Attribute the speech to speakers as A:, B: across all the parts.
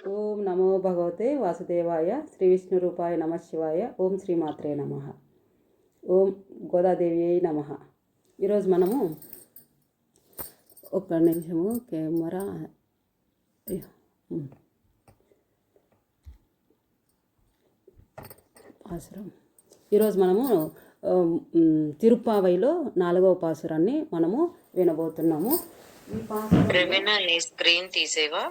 A: ఓం నమో భగవతే వాసుదేవాయ శ్రీ విష్ణు రూపాయ నమ శివాయ ఓం శ్రీమాత్రే నమ ఓం గోదాదేవి అయి నమ. ఈరోజు మనము ఒక్క నిమిషము కెమెరా పాసురం. ఈరోజు మనము తిరుప్పావైలో 4వ పాసురాన్ని మనము వినబోతున్నాము.
B: ఈ పాసురం నీ స్క్రీన్ తీసేవా?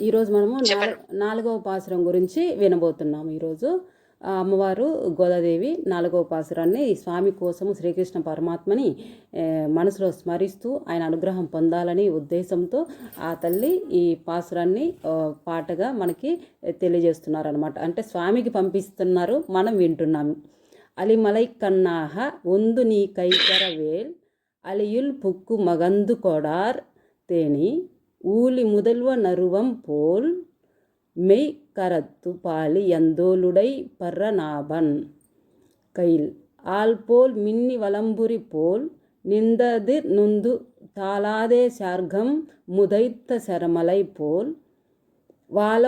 A: ఈరోజు మనము 4వ పాసురం గురించి వినబోతున్నాము. ఈరోజు అమ్మవారు గోదాదేవి 4వ పాసురాన్ని స్వామి కోసము శ్రీకృష్ణ పరమాత్మని మనసులో స్మరిస్తూ ఆయన అనుగ్రహం పొందాలని ఉద్దేశంతో ఆ తల్లి ఈ పాసురాన్ని పాటగా మనకి తెలియజేస్తున్నారనమాట. అంటే స్వామికి పంపిస్తున్నారు, మనం వింటున్నాము. అలిమలై కన్నాహ ఒందు నీ కైకరవేల్ అలియుల్ పుక్కు మగందు కొడార్ తేని ఊలి முதல்வ நருவம் போல் மெய் கரத்து பாலி யந்தோலுடை பர்ரநாபன் கையில் ஆள் போல் மின்னி வலம்புரி போல் நிந்ததிர் நுந்து தாளாதே சார்கம் முதைத்த சரமலை போல் வாழ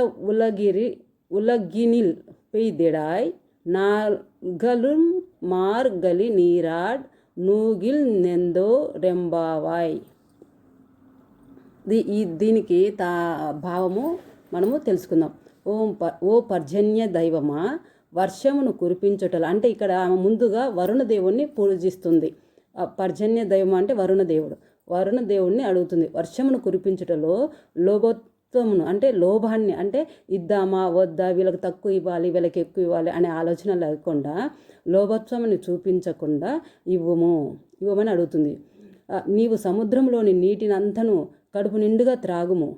A: உலகினில் பெய்திடாய் நாள்களும் மார்கலி நீராட் నూగిల్ నెందో రెంబావాయ్. దీనికి భావము మనము తెలుసుకుందాం. ఓ పర్జన్య దైవమా, వర్షమును కురిపించుటలు అంటే ఇక్కడ ముందుగా వరుణదేవుణ్ణి పూజిస్తుంది. పర్జన్య దైవం అంటే వరుణదేవుణ్ణి అడుగుతుంది. వర్షమును కురిపించుటలో లోభత్వమును అంటే లోభాన్ని అంటే ఇద్దామా వద్దా, వీళ్ళకి తక్కువ ఇవ్వాలి వీళ్ళకి ఎక్కువ ఇవ్వాలి అనే ఆలోచన లేకుండా లోభత్వముని చూపించకుండా ఇవ్వమని అడుగుతుంది. నీవు సముద్రంలోని నీటినంతను కడుపు నిండుగా త్రాగుము.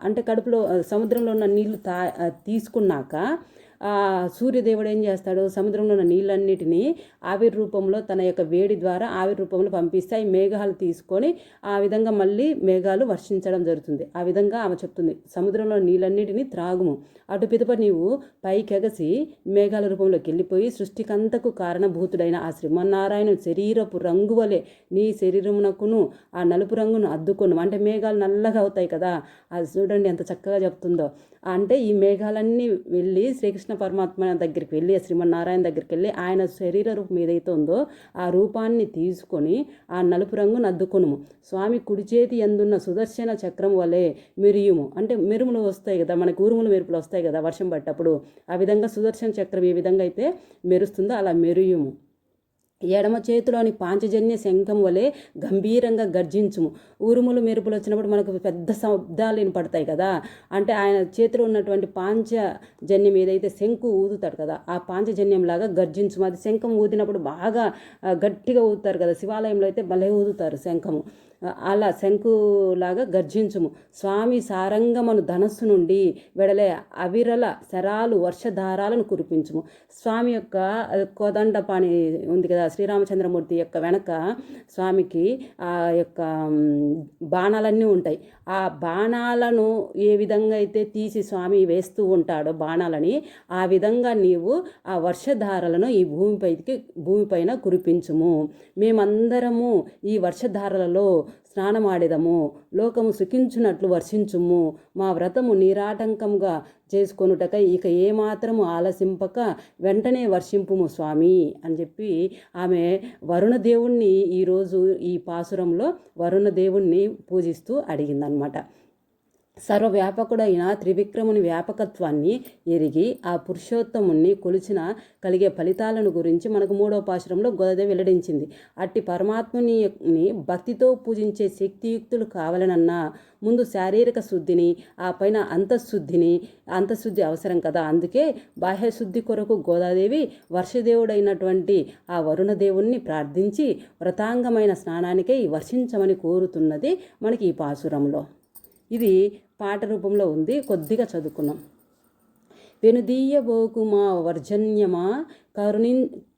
A: అంటే కడుపులో సముద్రంలో ఉన్న నీళ్లు తీసుకున్నాక సూర్యదేవుడు ఏం చేస్తాడు, సముద్రంలో ఉన్న నీళ్ళన్నిటినీ ఆవిరి రూపంలో తన యొక్క వేడి ద్వారా ఆవిరి రూపంలో పంపిస్తాయి. మేఘాలు తీసుకొని ఆ విధంగా మళ్ళీ మేఘాలు వర్షించడం జరుగుతుంది. ఆ విధంగా ఆమె చెప్తుంది, సముద్రంలో నీళ్ళన్నిటినీ త్రాగుము. అటు పిదప నీవు పైకెగసి మేఘాల రూపంలోకి వెళ్ళిపోయి సృష్టికంతకు కారణభూతుడైన ఆ శ్రీమన్నారాయణ శరీరపు రంగు వలె నీ శరీరమునకును ఆ నలుపు రంగును అద్దుకొను. అంటే మేఘాలు నల్లగా అవుతాయి కదా, అది చూడండి ఎంత చక్కగా చెప్తుందో. అంటే ఈ మేఘాలన్నీ వెళ్ళి శ్రీకృష్ణ పరమాత్మ దగ్గరికి వెళ్ళి శ్రీమన్నారాయణ దగ్గరికి వెళ్ళి ఆయన శరీర రూపం ఏదైతే ఉందో ఆ రూపాన్ని తీసుకొని ఆ నలుపు రంగును అద్దుకొనుము. స్వామి కుడి చేతి యందున్న సుదర్శన చక్రం వలె మెరియుము. అంటే మెరుములు వస్తాయి కదా, మనకు ఉరుములు మెరుపులు వస్తాయి కదా వర్షం పడ్డప్పుడు, ఆ విధంగా సుదర్శన చక్రం ఏ విధంగా అయితే మెరుస్తుందో అలా మెరియుము. ఎడమ చేతిలోని పాంచజన్య శంఖం వలె గంభీరంగా గర్జించుము. ఉరుములు మెరుపులు వచ్చినప్పుడు మనకు పెద్ద శబ్దాలు వినపడతాయి కదా, అంటే ఆయన చేతిలో ఉన్నటువంటి పాంచజన్యం ఏదైతే శంకు ఊదుతాడు కదా ఆ పాంచజన్యం లాగా గర్జించుము. అది శంఖం ఊదినప్పుడు బాగా గట్టిగా ఊదుతారు కదా, శివాలయంలో అయితే భలే ఊదుతారు శంఖము, అలా శంకులాగా గర్జించుము. స్వామి సారంగమను ధనస్సు నుండి వెడలే అవిరల శరాలు వర్షధారాలను కురిపించుము. స్వామి యొక్క కోదండపాణి ఉంది కదా, శ్రీరామచంద్రమూర్తి యొక్క వెనక స్వామికి ఆ యొక్క బాణాలన్నీ ఉంటాయి. ఆ బాణాలను ఏ విధంగా అయితే తీసి స్వామి వేస్తూ ఉంటాడో బాణాలని, ఆ విధంగా నీవు ఆ వర్షధారలను ఈ భూమిపైన కురిపించుము. మేమందరము ఈ వర్షధారలలో స్నానమాడెదము, లోకము సుఖించున్నట్లు వర్షించుము. మా వ్రతము నిరాటంకంగా చేసుకొనుటకై ఇక ఏమాత్రము ఆలసింపక వెంటనే వర్షింపుము స్వామి అని చెప్పి ఆమె వరుణదేవుణ్ణి ఈరోజు ఈ పాసురంలో వరుణదేవుణ్ణి పూజిస్తూ అడిగిందనమాట. సర్వవ్యాపకుడైన త్రివిక్రముని వ్యాపకత్వాన్ని ఎరిగి ఆ పురుషోత్తముని కొలిచిన కలిగే ఫలితాలను గురించి మనకు 3వ పాశురంలో గోదాదేవి వెల్లడించింది. అట్టి పరమాత్ముని భక్తితో పూజించే శక్తియుక్తులు కావాలనన్నా ముందు శారీరక శుద్ధిని ఆ పైన అంతఃశుద్ధి అవసరం కదా. అందుకే బాహ్యశుద్ధి కొరకు గోదాదేవి వర్షదేవుడైనటువంటి ఆ వరుణదేవుణ్ణి ప్రార్థించి వ్రతాంగమైన స్నానానికై వర్షించమని కోరుతున్నది మనకి ఈ పాశురంలో. ఇది పాట రూపంలో ఉంది, కొద్దిగా చదువుకున్నాం. వెనుదీయబోకు మా వర్జన్యమా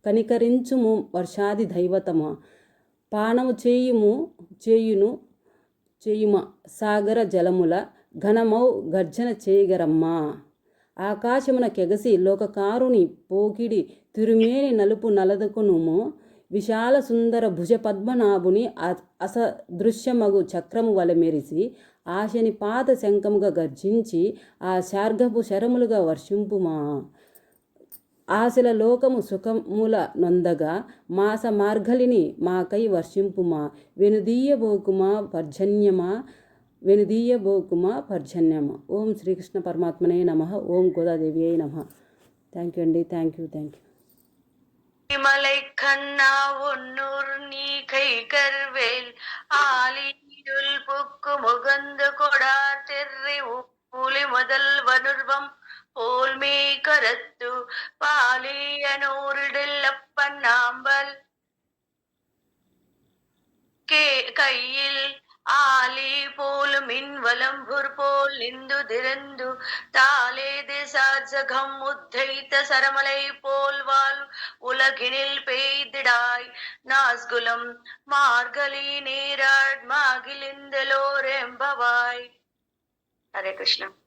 A: కనికరించుము వర్షాది దైవతమా పానము చేయుమ సాగర జలముల ఘనమౌ గర్జన చేయగరమ్మా. ఆకాశమున కెగసి లోకకారుని పోకిడి తిరుమేని నలుపు నలదకునుము విశాల సుందర భుజ పద్మనాభుని అసదృశ్యమగు చక్రము వలె మెరిసి ఆశని పాత శంఖముగా గర్జించి ఆ శార్గపు శరములుగా వర్షింపుమా. ఆశల లోకము సుఖముల నొందగా మాస మార్గలిని మాకై వర్షింపుమా. వెనుదీయబోకుమా పర్జన్యమా వెనుదీయబోకుమా పర్జన్యమా. ఓం శ్రీకృష్ణ పరమాత్మనే నమః. ఓం గోదాదేవి అయి నమః. థ్యాంక్ యూ అండి. Thank you.
B: மலை கண்ணா ஒன்னூர் நீ கை கர்வேல் ஆலியுள் புக்கு முகந்து கொடார் தெர்ரி ஊலி முதல் வனுர்வம் போல்மே கரத்து பாலியனூரிடப்பன் நாம்பல் கையில் ஆலி போலும் மின்வலம்புர் போல் நிந்து திறந்து தாலே திசாஜகம் உத்தைத்த சரமலை போல் வாழ் உலகினில் பெய்திடாய் நாஸ்குலம் மார்கழி நீராட் மாகிலிந்தலோரெம்பவாய். హరే కృష్ణ.